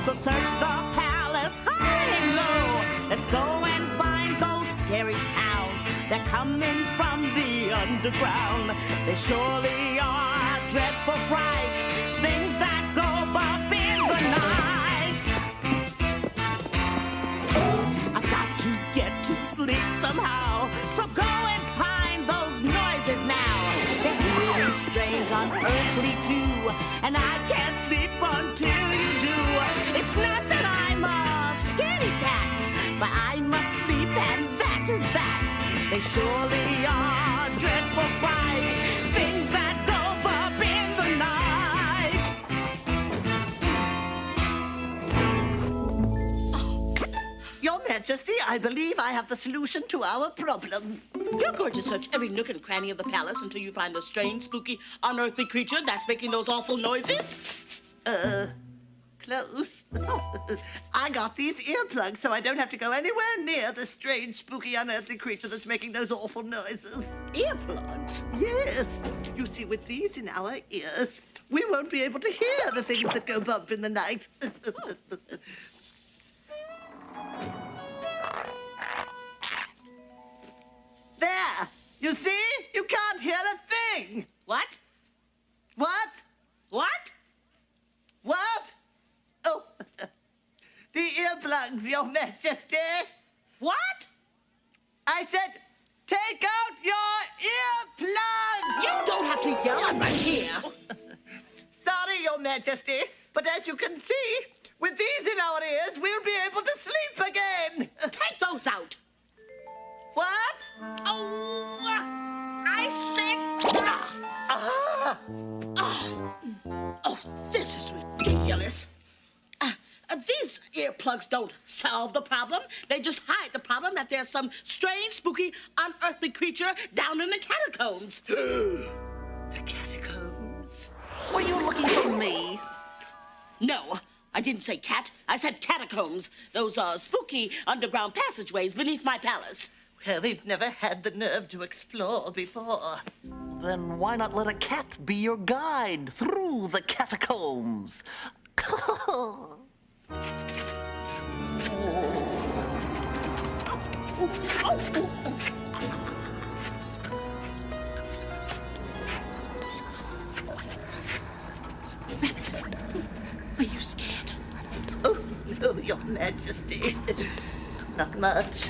So search the palace high and low. Let's go and find those scary sounds. They're coming from the underground. They surely are dreadful fright, things that go bump in the night. I've got to get to sleep somehow, so go and find those noises now. They're really strange, unearthly too, and I can't sleep until you do. It's not that I'm a scaredy cat, but I must sleep, and that is that. They surely are dreadful fright, things that go bump in the night. Your Majesty, I believe I have the solution to our problem. You're going to search every nook and cranny of the palace until you find the strange, spooky, unearthly creature that's making those awful noises? Close. I got these earplugs so I don't have to go anywhere near the strange, spooky, unearthly creature that's making those awful noises. Earplugs? Yes. You see, with these in our ears, we won't be able to hear the things that go bump in the night. There! You see? You can't hear a thing! What? What? What? What? Oh, the earplugs, Your Majesty. What? I said, take out your earplugs! You don't have to yell, I'm right here. Sorry, Your Majesty, but as you can see, with these in our ears, we'll be able to sleep again. Take those out. What? Oh, I said... Oh, this is ridiculous. These earplugs don't solve the problem. They just hide the problem that there's some strange, spooky, unearthly creature down in the catacombs. The catacombs? Were you looking for me? No, I didn't say cat. I said catacombs. Those are spooky underground passageways beneath my palace. Well, we've never had the nerve to explore before. Then why not let a cat be your guide through the catacombs? Are you scared? Oh, no, Your Majesty. Not much.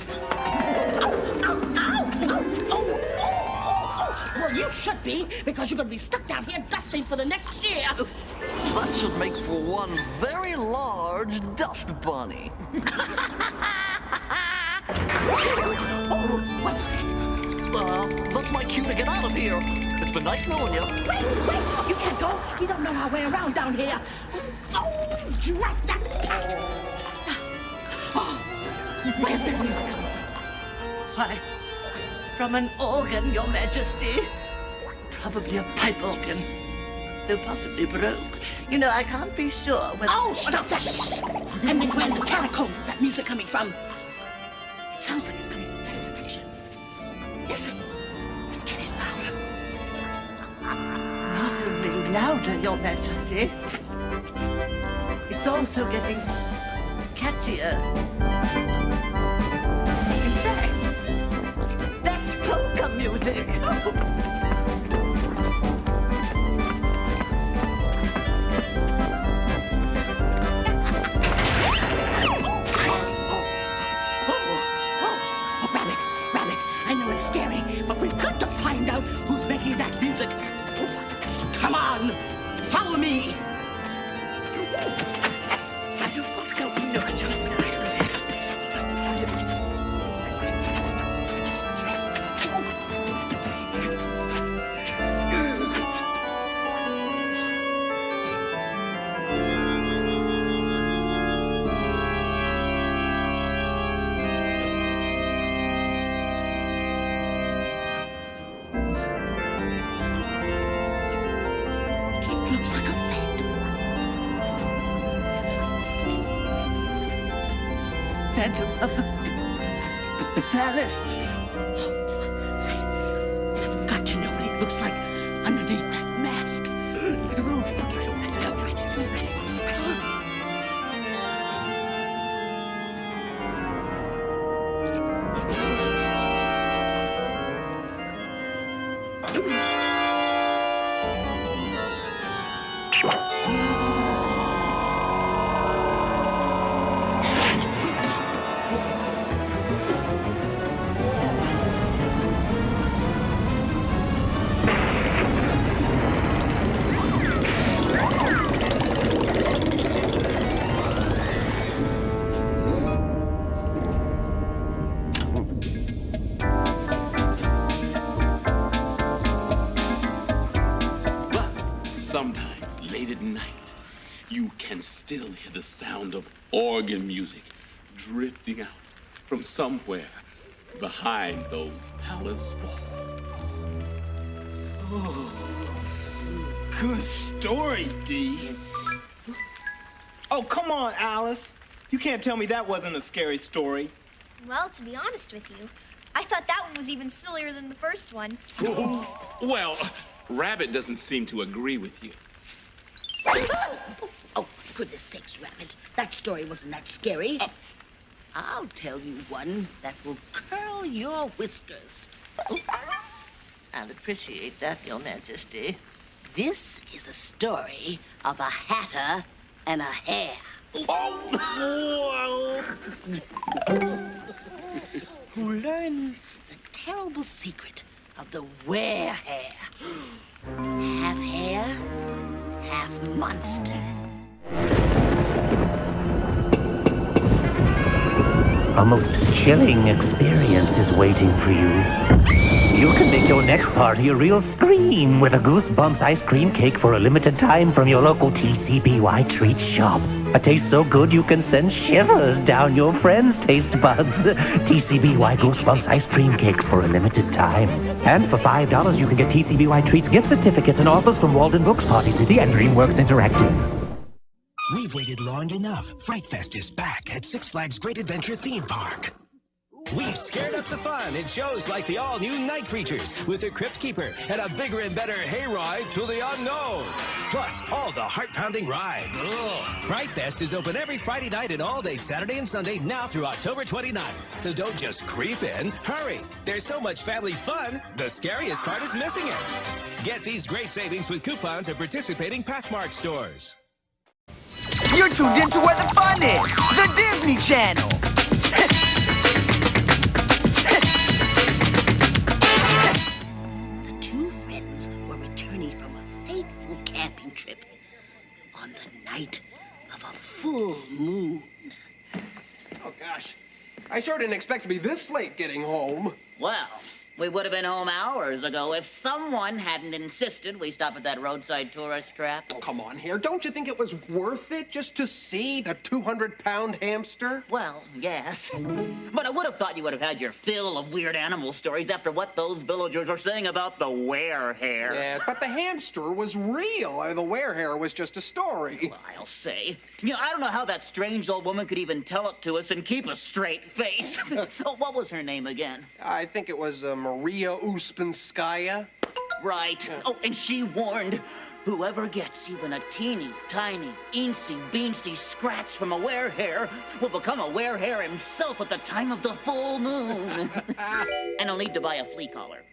Well, you should be, because you're going to be stuck down here dusting for the next year. That should make for one very large dust bunny. What was that? That's my cue to get out of here. It's been nice knowing you. Wait, you can't go. You don't know our way around down here. Oh, drop that cat. Oh, where's that music coming from? Why, from an organ, Your Majesty. Probably a pipe organ. Though possibly broke. You know, I can't be sure whether... Oh, stop that! And then where in the catacombs is that music coming from? It sounds like it's coming from that direction. Listen, it's getting louder. Not only louder, Your Majesty. It's also getting catchier. In fact, that's polka music. Scary, but we've got to find out who's making that music. Come on, follow me. Looks like a phantom. Phantom of the palace. I've got to know what it looks like underneath that mask. Sometimes, late at night, you can still hear the sound of organ music drifting out from somewhere behind those palace walls. Oh, good story, Dee. Oh, come on, Alice. You can't tell me that wasn't a scary story. Well, to be honest with you, I thought that one was even sillier than the first one. Well, Rabbit doesn't seem to agree with you. Oh, for goodness sakes, Rabbit. That story wasn't that scary. I'll tell you one that will curl your whiskers. I'll appreciate that, Your Majesty. This is a story of a hatter and a hare. Who learn the terrible secret of the were-hare. Half hare, half monster. A most chilling experience is waiting for you. You can make your next party a real scream with a Goosebumps ice cream cake for a limited time from your local TCBY treat shop. A taste so good you can send shivers down your friends' taste buds. TCBY Goosebumps ice cream cakes for a limited time. And for $5 you can get TCBY treats gift certificates and offers from Walden Books, Party City, and DreamWorks Interactive. We've waited long enough. Fright Fest is back at Six Flags Great Adventure Theme Park. We've scared up the fun in shows like the all-new Night Creatures with the Crypt Keeper and a bigger and better hayride to the unknown. Plus, all the heart-pounding rides. Fright Fest is open every Friday night and all day Saturday and Sunday now through October 29th. So don't just creep in. Hurry! There's so much family fun, the scariest part is missing it. Get these great savings with coupons at participating Pathmark stores. You're tuned into where the fun is, the Disney Channel. The two friends were returning from a fateful camping trip on the night of a full moon. Oh, gosh. I sure didn't expect to be this late getting home. Well, we would have been home hours ago if someone hadn't insisted we stop at that roadside tourist trap. Oh, come on, Hare. Don't you think it was worth it just to see the 200-pound hamster? Well, yes. But I would have thought you would have had your fill of weird animal stories after what those villagers are saying about the were-hare. Yeah, but the hamster was real. The were-hare was just a story. Well, I'll say. You know, I don't know how that strange old woman could even tell it to us and keep a straight face. Oh, what was her name again? I think it was Maria Uspenskaya. Right. Oh, and she warned, whoever gets even a teeny, tiny, eensy-beensy scratch from a were-hare will become a were-hare himself at the time of the full moon. And he'll need to buy a flea collar.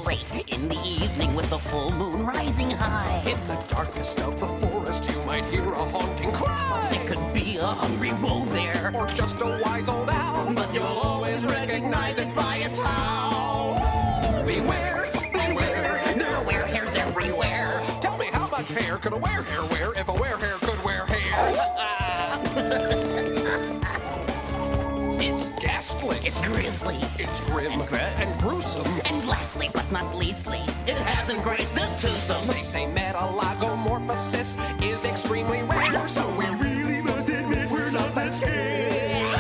Late in the evening with the full moon rising high. In the darkest of the forest, you might hear a haunting cry. It could be a hungry woe bear. Or just a wise old owl. But you'll always recognize it by its howl. Beware, beware, there are were-hares everywhere. Tell me, how much hair could a were-hare wear if a were-hare could wear hair? It's ghastly. It's grisly. It's grim. And gross. And gruesome. And lastly, but not leastly, it has embraced this twosome. They say metalogomorphosis is extremely rare, so we really must admit we're not that scared.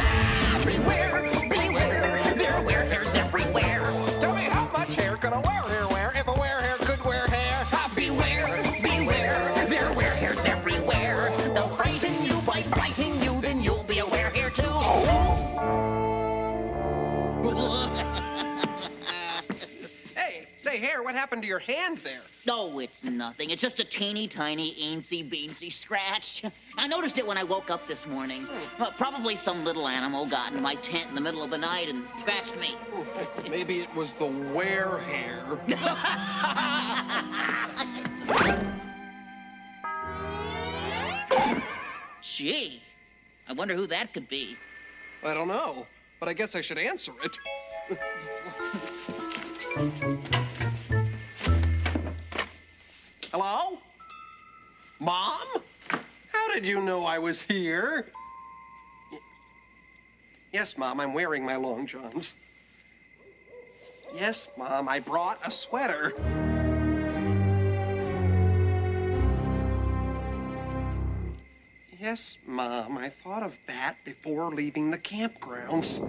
Beware, beware, there are were-hares everywhere. Tell me, how much hair could a were-hare wear if a were-hare could wear hair? Beware, beware, there are were-hares everywhere. They'll frighten you by biting you, then you'll be a were-hare too. Hey, say, Hare, what happened to your hand there? Oh, it's nothing. It's just a teeny tiny eensy beensy scratch. I noticed it when I woke up this morning. Probably some little animal got in my tent in the middle of the night and scratched me. Maybe it was the wear hair. Gee, I wonder who that could be. I don't know, but I guess I should answer it. Hello? Mom? How did you know I was here? Yes, Mom, I'm wearing my long johns. Yes, Mom, I brought a sweater. Yes, Mom, I thought of that before leaving the campgrounds.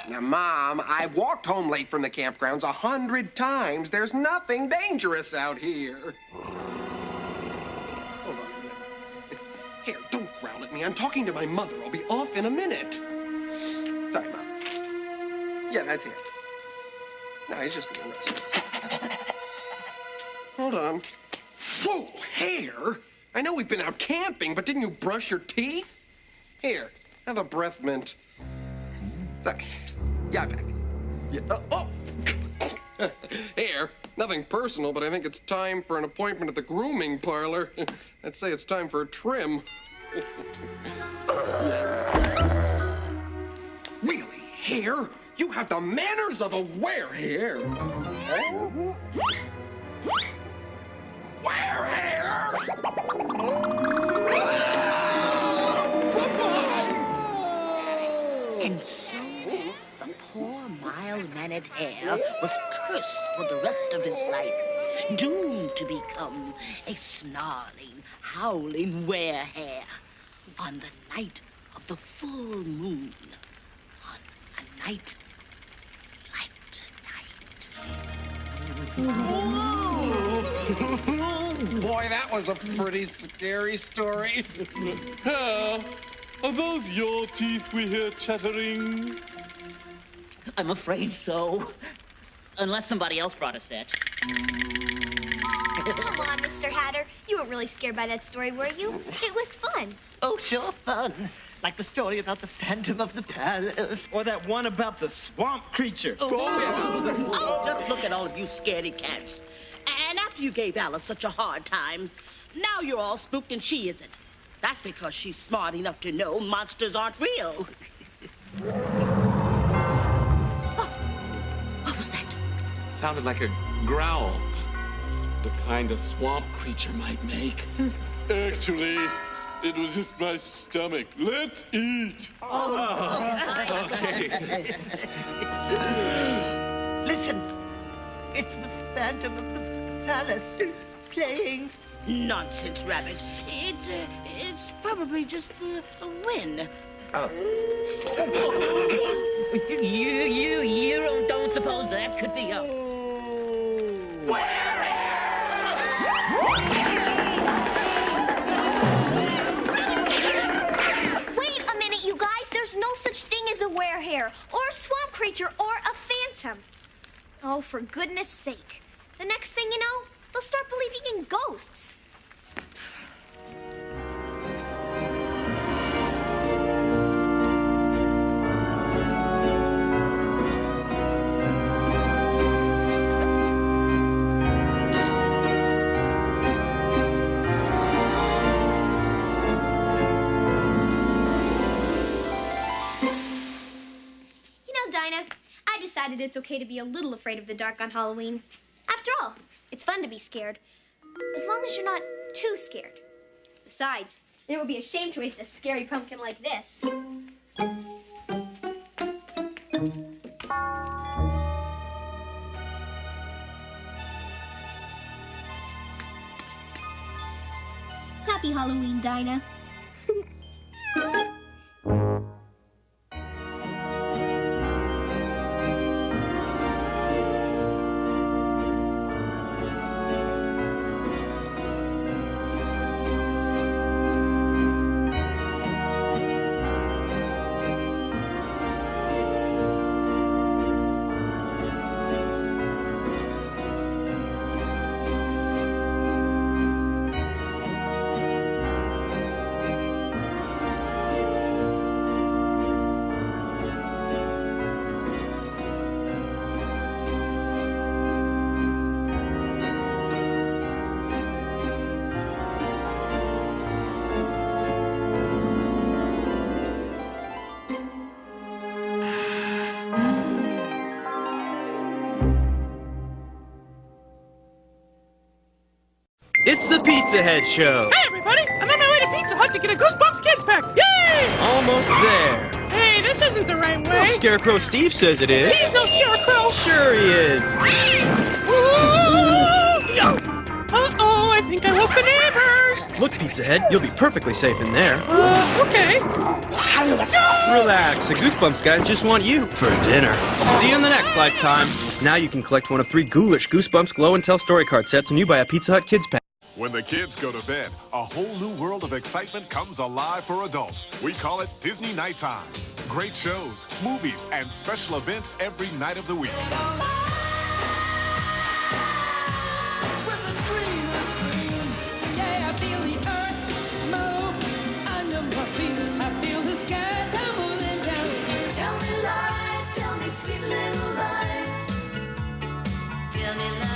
Now, Mom, I've walked home late from the campgrounds 100 times. There's nothing dangerous out here. Hold on a minute. Here, don't growl at me. I'm talking to my mother. I'll be off in a minute. Sorry, Mom. Yeah, that's it. No, he's just a little restless. Hold on. Whoa, hair? I know we've been out camping, but didn't you brush your teeth? Here, have a breath mint. Sorry. Yeah, I'm back. Yeah, oh! Here, nothing personal, but I think it's time for an appointment at the grooming parlor. I'd say it's time for a trim. Really, hair? You have the manners of a werehair. Werehair! And so, the poor mild-mannered hare was cursed for the rest of his life, doomed to become a snarling, howling werehare on the night of the full moon, on a night like Ooh. Boy, that was a pretty scary story. Hare, are those your teeth we hear chattering? I'm afraid so. Unless somebody else brought a set. Come on, Mr. Hatter. You weren't really scared by that story, were you? It was fun. Oh, sure fun. Like the story about the Phantom of the Palace. Or that one about the swamp creature. Oh, just look at all of you scaredy cats. And after you gave Alice such a hard time, now you're all spooked and she isn't. That's because she's smart enough to know monsters aren't real. What was that? Sounded like a growl. The kind a swamp creature might make. Actually, it was just my stomach. Let's eat. Okay. Listen, it's the Phantom of the Palace playing. Nonsense, Rabbit. It's probably just a wind. You don't suppose that could be a... Wait a minute, you guys. There's no such thing as a werehare, or a swamp creature, or a phantom. Oh, for goodness sake. The next thing you know, they'll start believing in ghosts. Dinah, I decided it's okay to be a little afraid of the dark on Halloween. After all, it's fun to be scared, as long as you're not too scared. Besides, it would be a shame to waste a scary pumpkin like this. Happy Halloween, Dinah. It's the Pizza Head Show. Hey, everybody! I'm on my way to Pizza Hut to get a Goosebumps Kids Pack. Yay! Almost there. Hey, this isn't the right way. Well, Scarecrow Steve says it is. He's no scarecrow. Sure he is. Uh-oh, I think I woke the neighbors. Look, Pizza Head, you'll be perfectly safe in there. Okay. Relax, the Goosebumps guys just want you for dinner. See you in the next lifetime. Now you can collect one of 3 ghoulish Goosebumps Glow and Tell story card sets when you buy a Pizza Hut Kids Pack. When the kids go to bed, a whole new world of excitement comes alive for adults. We call it Disney Nighttime. Great shows, movies, and special events every night of the week. Yeah, I feel the earth move under my feet. I feel the sky tumbling down. Tell me lies, tell me sweet little lies. Tell me lies.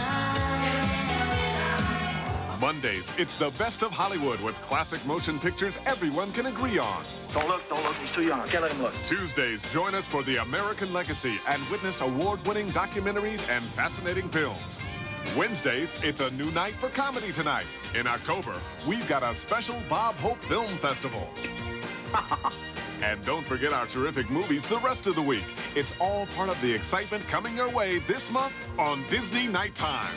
Mondays, it's the best of Hollywood with classic motion pictures everyone can agree on. Don't look, he's too young. I can't let him look. Tuesdays, join us for The American Legacy and witness award-winning documentaries and fascinating films. Wednesdays, it's a new night for Comedy Tonight. In October, we've got a special Bob Hope Film Festival. And don't forget our terrific movies the rest of the week. It's all part of the excitement coming your way this month on Disney Nighttime.